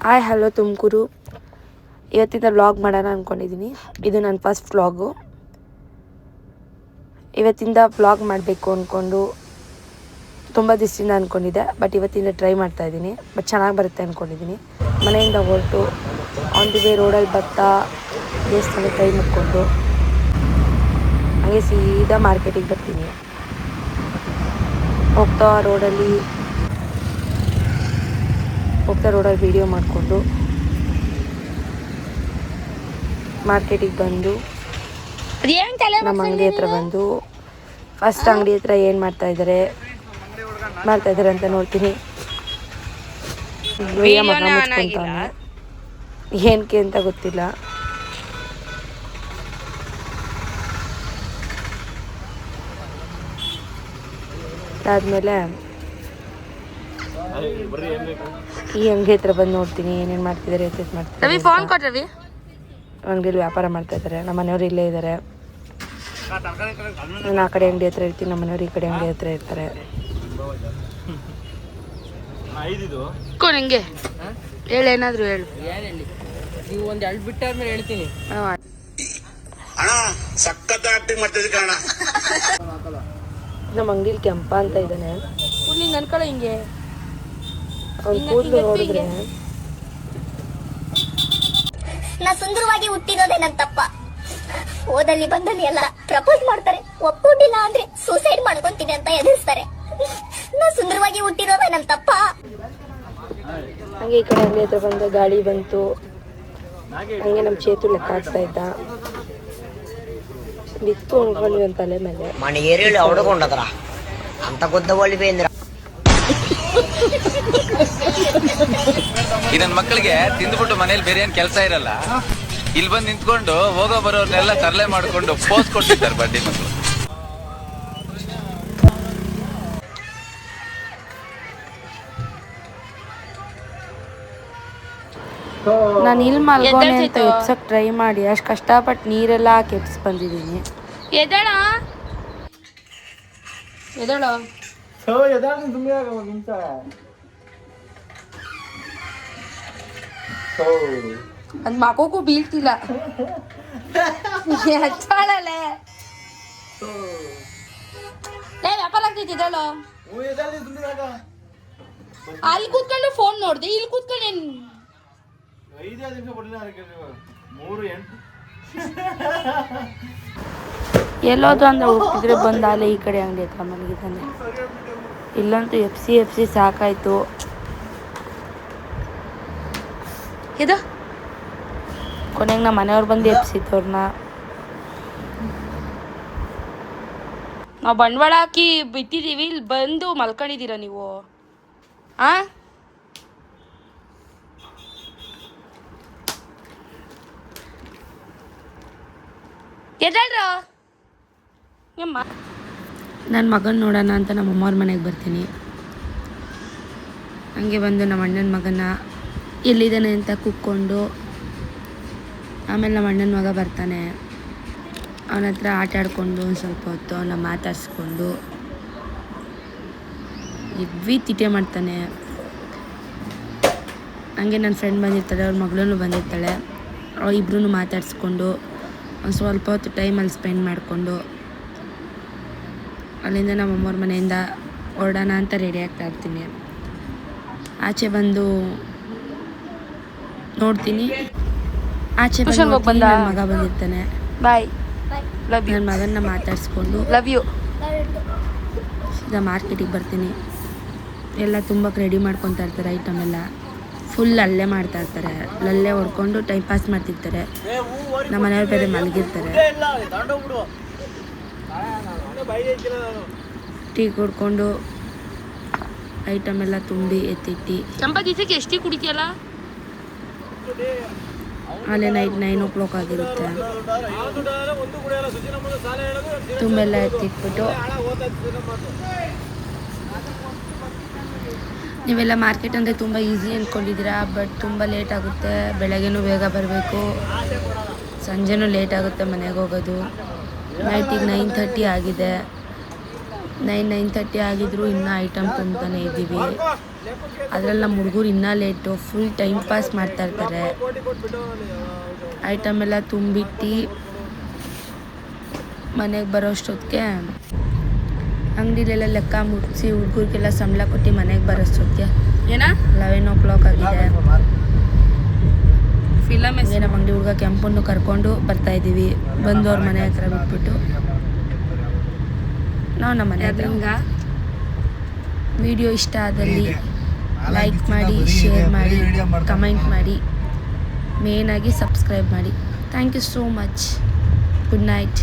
Hi hello Tumakuru. ಇವತ್ತಿಂದ vlog ಮಾಡೋಣ ಅಂದ್ಕೊಂಡಿದ್ದೀನಿ. ಇದು ನನ್ನ ಫಸ್ಟ್ ವ್ಲಾಗು. ಇವತ್ತಿಂದ ವ್ಲಾಗ್ ಮಾಡಬೇಕು ಅಂದ್ಕೊಂಡು ತುಂಬ ದಿವಸದಿಂದ ಅಂದ್ಕೊಂಡಿದ್ದೆ, ಬಟ್ ಇವತ್ತಿಂದ ಟ್ರೈ ಮಾಡ್ತಾಯಿದ್ದೀನಿ. ಬಟ್ ಚೆನ್ನಾಗಿ ಬರುತ್ತೆ ಅಂದ್ಕೊಂಡಿದ್ದೀನಿ. ಮನೆಯಿಂದ ಹೊರಟು ಆನ್ ದಿ ವೇ ರೋಡಲ್ಲಿ ಬರ್ತಾ ದೇವಸ್ಥಾನ ಕೈ ಮುಕ್ಕೊಂಡು ಹಾಗೆ ಸೀದಾ ಮಾರ್ಕೆಟಿಗೆ ಬರ್ತೀನಿ. ಹೋಗ್ತಾ ರೋಡಲ್ಲಿ ವೀಡಿಯೋ ಮಾಡಿಕೊಂಡು ಮಾರ್ಕೆಟಿಗೆ ಬಂದು ನಮ್ಮ ಅಂಗಡಿ ಹತ್ರ ಬಂದು ಫಸ್ಟ್ ಅಂಗಡಿ ಹತ್ರ ಏನು ಮಾಡ್ತಾ ಇದ್ದಾರೆ ಅಂತ ನೋಡ್ತೀನಿ. ಮಗ ಮುಚ್ಕೊಂತಾನೆ, ಏನಕ್ಕೆ ಅಂತ ಗೊತ್ತಿಲ್ಲ. ಅದಾದಮೇಲೆ ಈ ಅಂಗಡಿ ಹತ್ರ ಬಂದು ನೋಡ್ತೀನಿ ಏನೇನು ಮಾಡ್ತಿದ್ದಾರೆ, ಮಾಡ್ತಿದ್ದಾರೆ. ಅಂಗಡಿಯಲ್ಲಿ ವ್ಯಾಪಾರ ಮಾಡ್ತಾ ಇದ್ದಾರೆ. ನಮ್ಮ ಮನೆಯವರು ಇಲ್ಲೇ ಇದ್ದಾರೆ. ನಾನು ಆ ಕಡೆ ಅಂಗಡಿ ಹತ್ರ ಇರ್ತೀನಿ, ನಮ್ಮ ಮನೆಯವರು ಈ ಕಡೆ ಅಂಗಡಿ ಹತ್ರ ಇರ್ತಾರೆ. ನಿಂಗೆ ಹೇಳು, ಏನಾದರೂ ಹೇಳು. ನೀವು ಒಂದು ಎರಡು ಬಿಟ್ಟಾದ್ಮೇಲೆ ಹೇಳ್ತೀನಿ. ನಮ್ಮ ಅಂಗಡಿಲಿ ಕೆಂಪ ಅಂತ ಇದ್ದಾನೆ. ಹಿಂಗೆ ಅನ್ಕೊಳ್ಳೋ ಹಿಂಗೆ ಅವ್ನ ಕೂದಲು ನೋಡಿದ್ರೆ ನಾ ಸುಂದರವಾಗಿ ಹುಟ್ಟಿರೋದೇ ನನ್ನ ತಪ್ಪ. ಓದಲ್ಲಿ ಬಂದಲ್ಲಿ ಎಲ್ಲ ಪ್ರಪೋಸ್ ಮಾಡ್ತಾರೆ, ಒಪ್ಕೊಂಡಿಲ್ಲ ಅಂದ್ರೆ ಸೂಸೈಡ್ ಮಾಡ್ಕೊಂತೀನಿ ಅಂತ ಎದುರಿಸ್ತಾರೆ. ನಾ ಸುಂದರವಾಗಿ ಹುಟ್ಟಿರೋದೇ ನನ್ನ ತಪ್ಪ. ಹಂಗೆ ಈ ಕಡೆ ಅಂಗಡಿ ಹತ್ರ ಬಂದ ಗಾಳಿ ಬಂತು. ಹಂಗೆ ನಮ್ಮ ಚೇತು ಲೆಕ್ಕ ಹಾಕ್ತಾ ಇದ್ದ. ಬಿತ್ತು ಅನ್ಕೊಂಡ್ವಿ ಒಂದು ತಲೆ ಮೇಲೆ. ಈ ನನ್ನ ಮಕ್ಕಳಿಗೆ ತಿಂದ್ಬಿಟ್ಟು ಮನೇಲಿ ಬೇರೆ ಏನ್ ಕೆಲಸ ಇರಲ್ಲ, ಇಲ್ಲಿ ಬಂದು ನಿಂತ್ಕೊಂಡು ಹೋಗೋ ಬರೋರ್ನೆಲ್ಲ ತರಲೆ ಮಾಡ್ಕೊಂಡು ಪೋಸ್ ಕೊಡ್ತಿದ್ದಾರೆ ಬಡ್ಡಿ ಮಕ್ಕಳು. ನಾನು ಇಲ್ಲಿ ಮಲ್ಗೋನೆ ಅಂತ ಎಪ್ಸಕ್ ಟ್ರೈ ಮಾಡಿ ಅಷ್ಟು ಕಷ್ಟಪಟ್ಟು ನೀರೆಲ್ಲ ಹಾಕಿ ಎಪ್ಸ್ ಬಂದಿದ್ದೀನಿ. ಅದು ಮಗೋಗೂ ಬೀಳ್ತಿಲ್ಲ. ವ್ಯಾಪಾರ ಆಗ್ತೈತಿದಳು. ಅಲ್ಲಿ ಕೂತ್ಕೊಂಡು ಫೋನ್ ನೋಡ್ದೆ, ಇಲ್ಲಿ ಕೂತ್ಕೊಂಡು ಎಲ್ಲೋದು ಅಂದ್ರೆ ಹುಟ್ಟಿದ್ರೆ ಬಂದ ಅಲ್ಲೇ ಈ ಕಡೆ ಅಂಗಡಿ ಹತ್ರ ಮಲಗಿದ್ದಾನೆ. ಇಲ್ಲಂತೂ ಎಫ್ ಸಿ ಸಾಕಾಯ್ತು. ಇದು ಕೊನೆಗೆ ನಮ್ಮ ಮನೆಯವ್ರು ಬಂದು ಎಪ್ಸಿತ್ತವ್ರನ್ನ. ನಾವು ಬಂಡವಾಳ ಹಾಕಿ ಬಿಟ್ಟಿದ್ದೀವಿ, ಇಲ್ಲಿ ಬಂದು ಮಲ್ಕೊಂಡಿದ್ದೀರ ನೀವು. ನನ್ನ ಮಗನ ನೋಡೋಣ ಅಂತ ನಮ್ಮ ಅಮ್ಮವ್ರ ಮನೆಗೆ ಬರ್ತೀನಿ. ಹಂಗೆ ಬಂದು ನಮ್ಮ ಅಣ್ಣನ ಮಗನ ಎಲ್ಲಿದ್ದಾನೆ ಅಂತ ಕೂತ್ಕೊಂಡು, ಆಮೇಲೆ ನಮ್ಮ ಅಣ್ಣನ ಮಗ ಬರ್ತಾನೆ. ಅವನ ಹತ್ರ ಆಟ ಆಡ್ಕೊಂಡು ಒಂದು ಸ್ವಲ್ಪ ಹೊತ್ತು ಅವನ್ನ ಮಾತಾಡಿಸ್ಕೊಂಡು ಇವ್ವಿ ತಿಟೆ ಮಾಡ್ತಾನೆ. ಹಂಗೆ ನನ್ನ ಫ್ರೆಂಡ್ ಬಂದಿರ್ತಾಳೆ, ಅವ್ರ ಮಗಳೂ ಬಂದಿರ್ತಾಳೆ. ಇಬ್ಬರೂ ಮಾತಾಡಿಸ್ಕೊಂಡು ಒಂದು ಸ್ವಲ್ಪ ಹೊತ್ತು ಟೈಮಲ್ಲಿ ಸ್ಪೆಂಡ್ ಮಾಡಿಕೊಂಡು ಅಲ್ಲಿಂದ ನಮ್ಮ ಅಮ್ಮವ್ರ ಮನೆಯಿಂದ ಹೊರಡೋಣ ಅಂತ ರೆಡಿ ಆಗ್ತಾ ಇರ್ತೀನಿ. ಆಚೆ ಬಂದು ನೋಡ್ತೀನಿ, ಆಚೆ ಬಂದು ನನ್ನ ಮಗ ಬಂದಿರ್ತಾನೆ. ಬಾಯ್, ನನ್ನ ಮಗನ್ನ ಮಾತಾಡಿಸ್ಕೊಂಡು ಲವ್ ಯು ಸೀದಾ ಮಾರ್ಕೆಟಿಗೆ ಬರ್ತೀನಿ. ಎಲ್ಲ ತುಂಬ ರೆಡಿ ಮಾಡ್ಕೊತಾ ಇರ್ತಾರೆ, ಐಟಮ್ ಎಲ್ಲ ಫುಲ್ ಅಲ್ಲೇ ಮಾಡ್ತಾ ಇರ್ತಾರೆ. ಅಲ್ಲೇ ಹೊಡ್ಕೊಂಡು ಟೈಮ್ ಪಾಸ್ ಮಾಡ್ತಿರ್ತಾರೆ. ನಮ್ಮ ಮನೆಯವ್ರ ಬೇರೆ ಮಲಗಿರ್ತಾರೆ. ಟೀ ಕುಡ್ಕೊಂಡು ಐಟಮ್ ಎಲ್ಲ ತುಂಬಿ ಎತ್ತಿಟ್ಟು ದಿವಸಕ್ಕೆ ಎಷ್ಟು ಕುಡಿತೀಯಲ್ಲ? ಅಲ್ಲೇ ನೈಟ್ 9 o'clock ಆಗಿರುತ್ತೆ. ತುಂಬೆಲ್ಲ ಎತ್ತಿಟ್ಬಿಟ್ಟು ನೀವೆಲ್ಲ ಮಾರ್ಕೆಟ್ ಅಂದರೆ ತುಂಬ ಈಸಿ ಅಂದ್ಕೊಂಡಿದ್ದೀರಾ, ಬಟ್ ತುಂಬ ಲೇಟ್ ಆಗುತ್ತೆ. ಬೆಳಗ್ಗೆನೂ ಬೇಗ ಬರಬೇಕು, ಸಂಜೆನೂ ಲೇಟ್ ಆಗುತ್ತೆ ಮನೆಗೆ ಹೋಗೋದು. ನೈಟಿಗೆ 9:30 ಆಗಿದೆ. 9:30 ಆಗಿದ್ರು ಇನ್ನೂ ಐಟಮ್ ತುಂಬ್ತಾನೆ ಇದ್ದೀವಿ. ಅದರಲ್ಲಿ ನಮ್ಮ ಹುಡುಗರು ಇನ್ನೂ ಲೇಟು, ಫುಲ್ ಟೈಮ್ ಪಾಸ್ ಮಾಡ್ತಾ ಇರ್ತಾರೆ. ಐಟಮ್ ಎಲ್ಲ ತುಂಬಿಟ್ಟು ಮನೆಗೆ ಬರೋಷ್ಟೊತ್ತಿಗೆ ಅಂಗಡಿಲೆಲ್ಲ ಲೆಕ್ಕ ಮುಗಿಸಿ ಹುಡುಗರಿಗೆಲ್ಲ ಸಂಬಳ ಕೊಟ್ಟು ಮನೆಗೆ ಬರೋಷ್ಟೊತ್ತಿಗೆ ಏನ 11 ಆಗಿದೆ. ಫಿಲಮ್ ಹಂಗೆ ನಮ್ಮ ಅಂಗಡಿ ಹುಡುಗ ಕೆಂಪನ್ನು ಕರ್ಕೊಂಡು ಬರ್ತಾಯಿದ್ದೀವಿ. ಬಂದು ಅವ್ರ ಮನೆ ಹತ್ರ ಬಿಟ್ಬಿಟ್ಟು ನಾವು ನಮ್ಮ ಮನೆ ಹತ್ರ. ವಿಡಿಯೋ ಇಷ್ಟ ಆದಲ್ಲಿ ಲೈಕ್ ಮಾಡಿ, ಶೇರ್ ಮಾಡಿ, ಕಮೆಂಟ್ ಮಾಡಿ, ಮೇನಾಗಿ ಸಬ್ಸ್ಕ್ರೈಬ್ ಮಾಡಿ. Thank you so much. Good night.